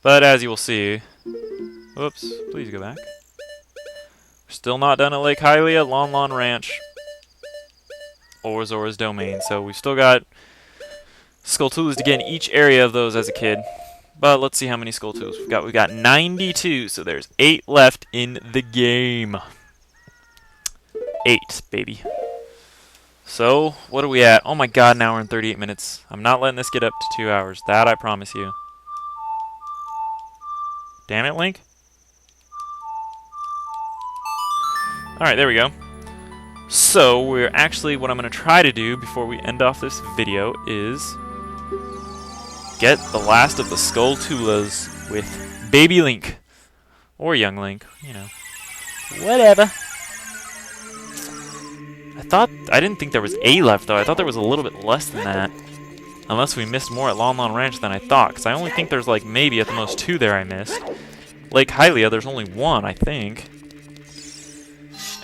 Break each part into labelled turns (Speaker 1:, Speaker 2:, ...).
Speaker 1: But as you will see... Whoops, please go back. We're still not done at Lake Hylia, Lon Lon Ranch, or Zora's Domain. So we've still got skulltulas to get in each area of those as a kid. But let's see how many skulltulas we've got. We've got 92, so there's 8 left in the game. 8, baby. So, what are we at? Oh my god, now we're in 38 minutes. I'm not letting this get up to 2 hours. That I promise you. Damn it, Link. Alright, there we go. So, we're actually, what I'm going to try to do before we end off this video is get the last of the skulltulas with Baby Link. Or Young Link, you know. Whatever. I didn't think there was 8 left, though. I thought there was a little bit less than that. Unless we missed more at Lon Lon Ranch than I thought, because I only think there's, like, maybe at the most 2 there I missed. Lake Hylia, there's only 1, I think.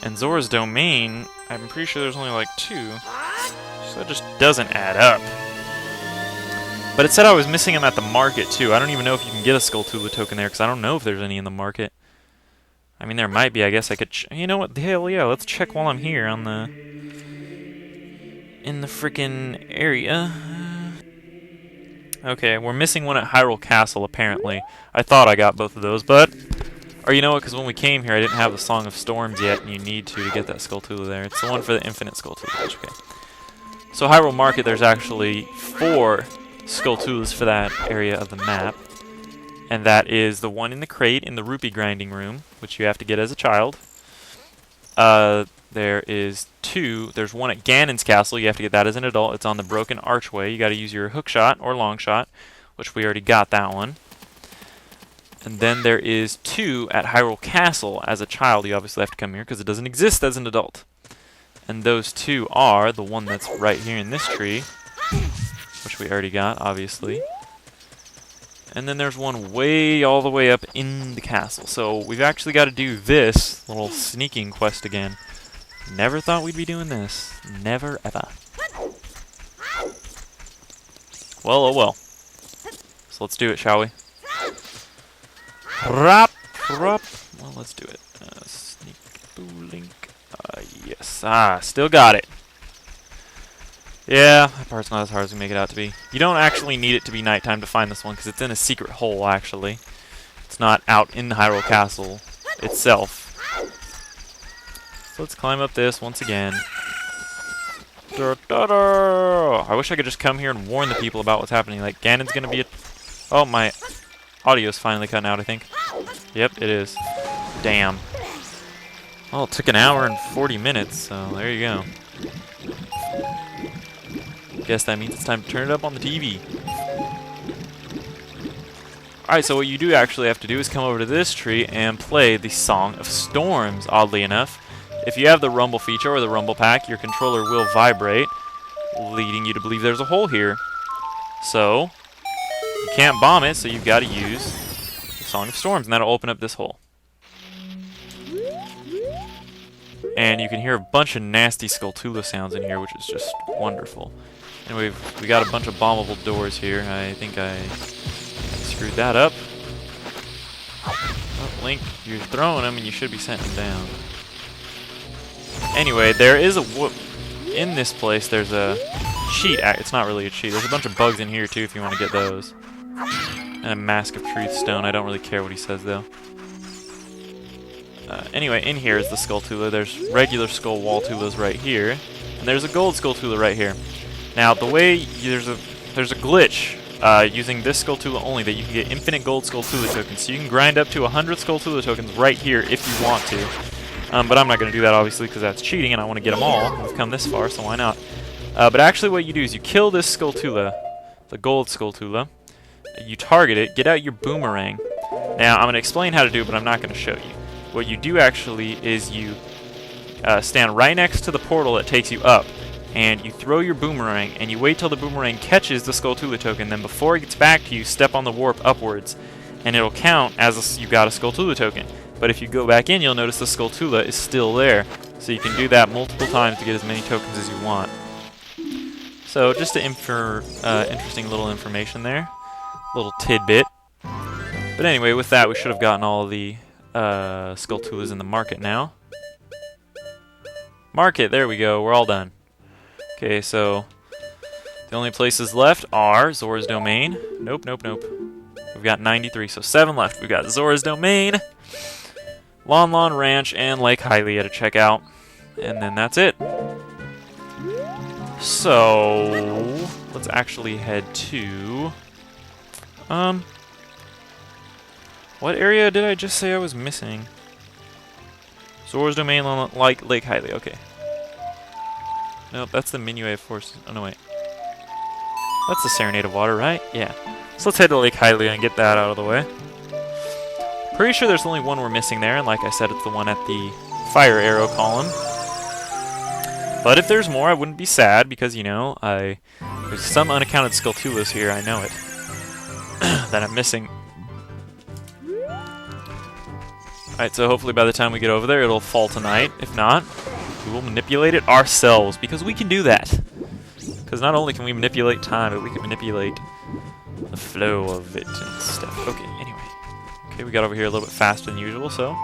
Speaker 1: And Zora's Domain, I'm pretty sure there's only, like, 2. So it just doesn't add up. But it said I was missing them at the market, too. I don't even know if you can get a skulltula token there, because I don't know if there's any in the market. I mean, there might be. I guess I could... you know what? Hell yeah, let's check while I'm here on the... in the frickin' area. Okay, we're missing one at Hyrule Castle, apparently. I thought I got both of those, but... or you know what? Because when we came here, I didn't have the Song of Storms yet, and you need to get that skulltula there. It's the one for the infinite skulltula. Okay. So Hyrule Market, there's actually 4 skulltulas for that area of the map. And that is the one in the crate in the rupee grinding room, which you have to get as a child. There is 2. There's one at Ganon's castle. You have to get that as an adult. It's on the broken archway. You got to use your hook shot or long shot, which we already got that one. And then there is 2 at Hyrule Castle. As a child, you obviously have to come here because it doesn't exist as an adult. And those 2 are the one that's right here in this tree, which we already got, obviously. And then there's one way all the way up in the castle. So we've actually got to do this little sneaking quest again. Never thought we'd be doing this. Never ever. Well, oh well. So let's do it, shall we? Rap, rap. Well, let's do it. Sneak, boo, link. Yes. Still got it. Yeah, that part's not as hard as we make it out to be. You don't actually need it to be nighttime to find this one, because it's in a secret hole, actually. It's not out in the Hyrule Castle itself. So let's climb up this once again. I wish I could just come here and warn the people about what's happening. Like, Ganon's gonna be a... oh, my audio's finally cutting out, I think. Yep, it is. Damn. Well, it took an hour and 40 minutes, so there you go. Guess that means it's time to turn it up on the TV. Alright, so what you do actually have to do is come over to this tree and play the Song of Storms, oddly enough. If you have the Rumble feature or the Rumble Pack, your controller will vibrate, leading you to believe there's a hole here. So, you can't bomb it, so you've got to use the Song of Storms, and that'll open up this hole. And you can hear a bunch of nasty skulltula sounds in here, which is just wonderful. And we got a bunch of bombable doors here. I think I screwed that up. Oh, Link, you're throwing them and you should be setting them down. Anyway, there is a in this place there's a cheat. It's not really a cheat. There's a bunch of bugs in here too if you want to get those. And a Mask of Truth stone. I don't really care what he says though. Anyway, in here is the skulltula. There's regular skull walltulas right here, and there's a gold skulltula right here. Now, the way there's a glitch using this skulltula only that you can get infinite gold skulltula tokens. So you can grind up to 100 skulltula tokens right here if you want to. But I'm not going to do that obviously because that's cheating, and I want to get them all. We've come this far, so why not? But actually, what you do is you kill this skulltula, the gold skulltula. You target it. Get out your boomerang. Now, I'm going to explain how to do it, but I'm not going to show you. What you do actually is you stand right next to the portal that takes you up, and you throw your boomerang, and you wait till the boomerang catches the skulltula token. Then before it gets back to you, step on the warp upwards, and it'll count as you got a skulltula token. But if you go back in, you'll notice the skulltula is still there. So you can do that multiple times to get as many tokens as you want. So just to interesting little information there, little tidbit. But anyway, with that, we should have gotten all the skulltulas in the market now. Market, there we go, we're all done. Okay, so the only places left are Zora's Domain. Nope, nope, nope. We've got 93, so 7 left. We've got Zora's Domain, Lon Lon Ranch, and Lake Hylia to check out. And then that's it. So, let's actually head to... what area did I just say I was missing? Zora's Domain, Lake Hylia, okay. Nope, that's the Minuet Force. Oh, no, wait. That's the Serenade of Water, right? Yeah. So let's head to Lake Hylia and get that out of the way. Pretty sure there's only one we're missing there, and like I said, it's the one at the fire arrow column. But if there's more, I wouldn't be sad, because, you know, there's some unaccounted skulltulas here, I know it, that I'm missing. Alright, so hopefully by the time we get over there, it'll fall tonight. If not, we will manipulate it ourselves, because we can do that. Because not only can we manipulate time, but we can manipulate the flow of it and stuff. Okay, anyway. Okay, we got over here a little bit faster than usual, so...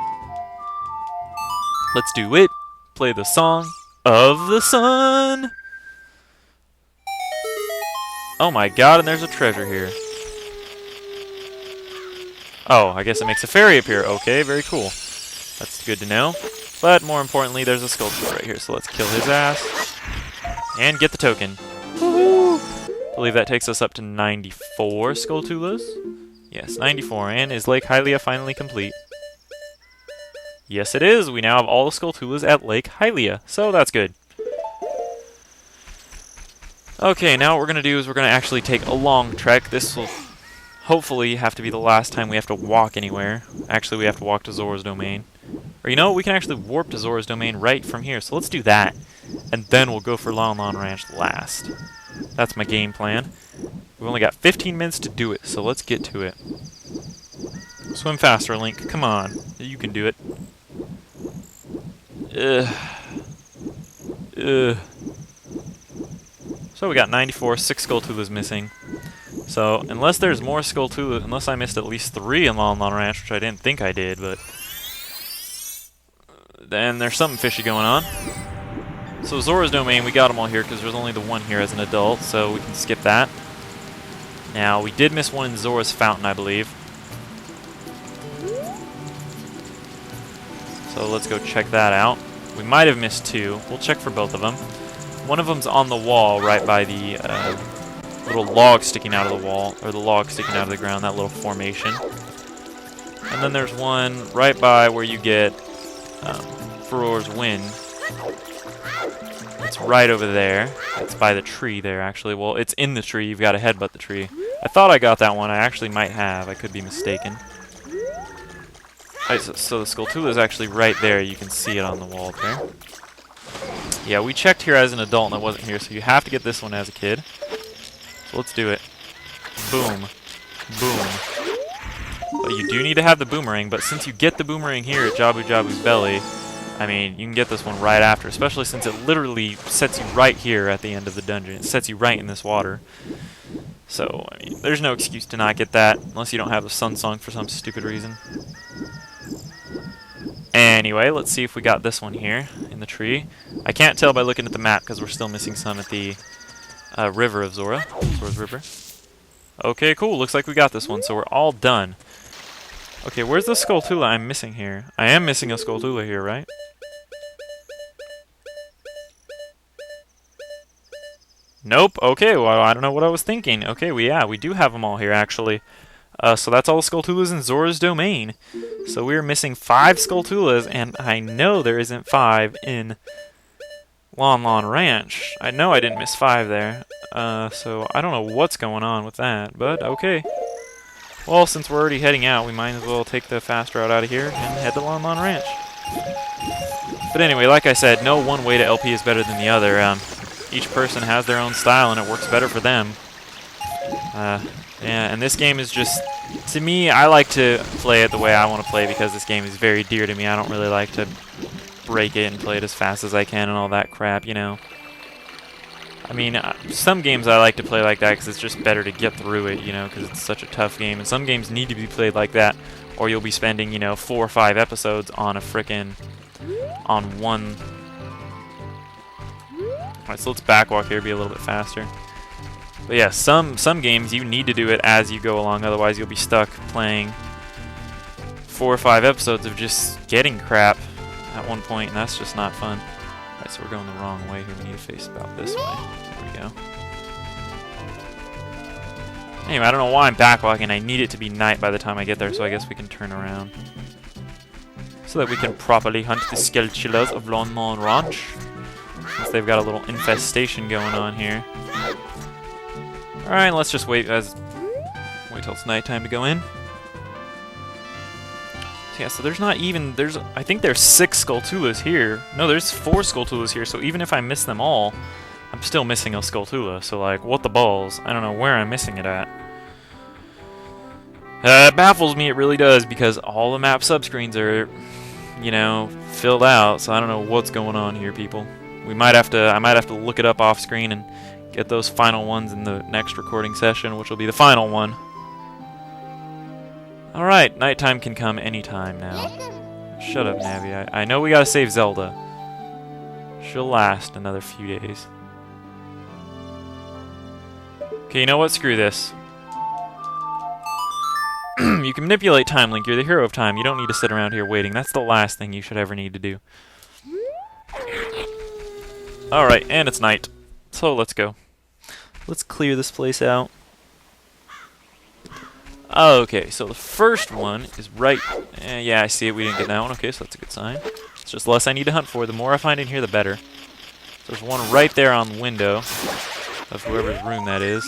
Speaker 1: let's do it! Play the Song of the Sun! Oh my god, and there's a treasure here. Oh, I guess it makes a fairy appear. Okay, very cool. That's good to know. But more importantly, there's a skulltula right here, so let's kill his ass. And get the token. Woohoo! I believe that takes us up to 94 skulltulas. Yes, 94. And is Lake Hylia finally complete? Yes, it is. We now have all the skulltulas at Lake Hylia, so that's good. Okay, now what we're going to do is we're going to actually take a long trek. This will hopefully have to be the last time we have to walk anywhere. Actually, we have to walk to Zora's Domain. Or, you know, we can actually warp to Zora's Domain right from here, so let's do that. And then we'll go for Lon Lon Ranch last. That's my game plan. We've only got 15 minutes to do it, so let's get to it. Swim faster, Link. Come on. You can do it. So we got 94, 6 skulltulas missing. So, unless there's more skulltula, unless I missed at least 3 in Lon Lon Ranch, which I didn't think I did, but... then there's something fishy going on. So Zora's Domain, we got them all here because there's only the one here as an adult, so we can skip that. Now, we did miss one in Zora's Fountain, I believe. So let's go check that out. We might have missed 2. We'll check for both of them. One of them's on the wall right by the little log sticking out of the wall, or the log sticking out of the ground, that little formation. And then there's one right by where you get Furor's Wind. It's right over there. It's by the tree there, actually. Well, it's in the tree. You've got to headbutt the tree. I thought I got that one. I actually might have. I could be mistaken. Right, so the skulltula is actually right there. You can see it on the wall there. Yeah, we checked here as an adult and it wasn't here, so you have to get this one as a kid. So let's do it. Boom. Boom. But you do need to have the boomerang, but since you get the boomerang here at Jabu Jabu's belly, I mean, you can get this one right after, especially since it literally sets you right here at the end of the dungeon. It sets you right in this water. So, I mean, there's no excuse to not get that, unless you don't have the Sun Song for some stupid reason. Anyway, let's see if we got this one here in the tree. I can't tell by looking at the map because we're still missing some at the river of Zora. Zora's River. Okay, cool. Looks like we got this one, so we're all done. Okay, where's the skulltula I'm missing here? I am missing a skulltula here, right? Nope. Okay, well, I don't know what I was thinking. Okay, we do have them all here, actually. So that's all the skulltulas in Zora's Domain. So we're missing 5 skulltulas, and I know there isn't 5 in Lon Lon Ranch. I know I didn't miss 5 there. So I don't know what's going on with that, but okay. Well, since we're already heading out, we might as well take the fast route out of here and head to Lon Lon Ranch. But anyway, like I said, no one way to LP is better than the other. Each person has their own style, and it works better for them. Yeah, and this game is just, to me, I like to play it the way I want to play because this game is very dear to me. I don't really like to break it and play it as fast as I can and all that crap, you know. I mean, some games I like to play like that because it's just better to get through it, you know, because it's such a tough game. And some games need to be played like that, or you'll be spending, you know, 4 or 5 episodes on a on one. Alright, so let's backwalk here, be a little bit faster. But yeah, some games you need to do it as you go along, otherwise you'll be stuck playing 4 or 5 episodes of just getting crap at one point, and that's just not fun. Alright, so we're going the wrong way here. We need to face about this way. There we go. Anyway, I don't know why I'm backwalking. I need it to be night by the time I get there, so I guess we can turn around. So that we can properly hunt the skulltulas of Lon Lon Ranch. Since they've got a little infestation going on here. Alright, let's just wait till it's nighttime to go in. So yeah, so there's not even, I think there's 6 skulltulas here. No, there's 4 skulltulas here, so even if I miss them all, I'm still missing a skulltula. So like, what the balls? I don't know where I'm missing it at. It baffles me, it really does, because all the map subscreens are, you know, filled out, so I don't know what's going on here, people. I might have to look it up off screen and get those final ones in the next recording session, which will be the final one. Alright, nighttime can come anytime now. Shut up, Navi. I know we gotta save Zelda. She'll last another few days. Okay, you know what? Screw this. You can manipulate time, Link. You're the hero of time. You don't need to sit around here waiting. That's the last thing you should ever need to do. Alright, and it's night. So let's go. Let's clear this place out. Okay, so the first one is right... yeah, I see it. We didn't get that one. Okay, so that's a good sign. It's just less I need to hunt for. The more I find in here, the better. There's one right there on the window of whoever's room that is.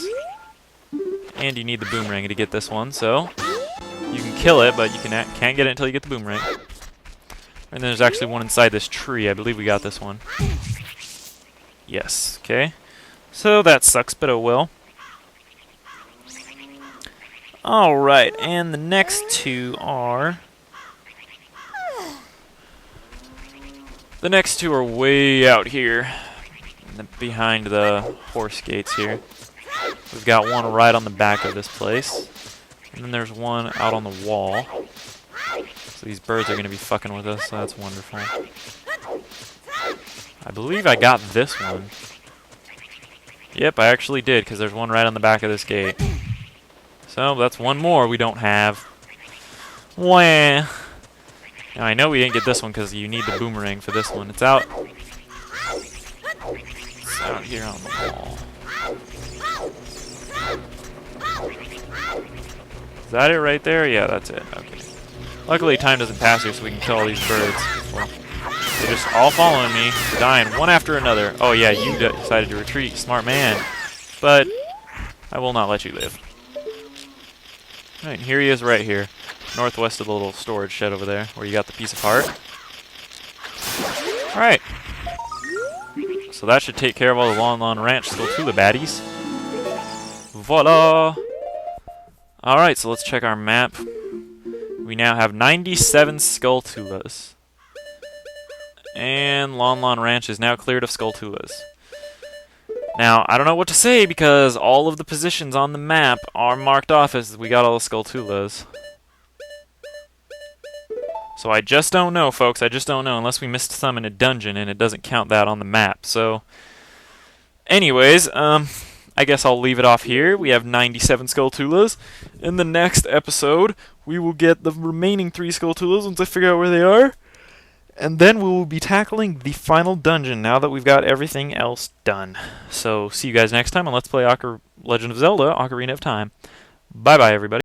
Speaker 1: And you need the boomerang to get this one, so... you can kill it, but you can't get it until you get the boomerang. And then there's actually one inside this tree. I believe we got this one. Yes, okay. So that sucks, but oh well. Alright, and the next two are... the next two are way out here. Behind the horse gates here. We've got one right on the back of this place. And then there's one out on the wall. So these birds are going to be fucking with us, so that's wonderful. I believe I got this one. Yep, I actually did, because there's one right on the back of this gate. So that's one more we don't have. Wah. Now I know we didn't get this one because you need the boomerang for this one. It's out here on the wall. Is that it right there? Yeah, that's it. Okay. Luckily, time doesn't pass here, so we can kill all these birds. They're just all following me, dying one after another. Oh yeah, you decided to retreat, smart man. But I will not let you live. Alright, here he is right here. Northwest of the little storage shed over there, where you got the piece of heart. Alright. So that should take care of all the Lon Lon Ranch skulltula baddies. Voila! Alright, so let's check our map. We now have 97 skulltulas. And Lon Lon Ranch is now cleared of skulltulas. Now, I don't know what to say because all of the positions on the map are marked off as we got all the skulltulas. So I just don't know, folks. I just don't know unless we missed some in a dungeon and it doesn't count that on the map. So, anyways, I guess I'll leave it off here. We have 97 skulltulas. In the next episode, we will get the remaining 3 skulltulas once I figure out where they are. And then we will be tackling the final dungeon now that we've got everything else done. So, see you guys next time on Let's Play Legend of Zelda Ocarina of Time. Bye-bye, everybody.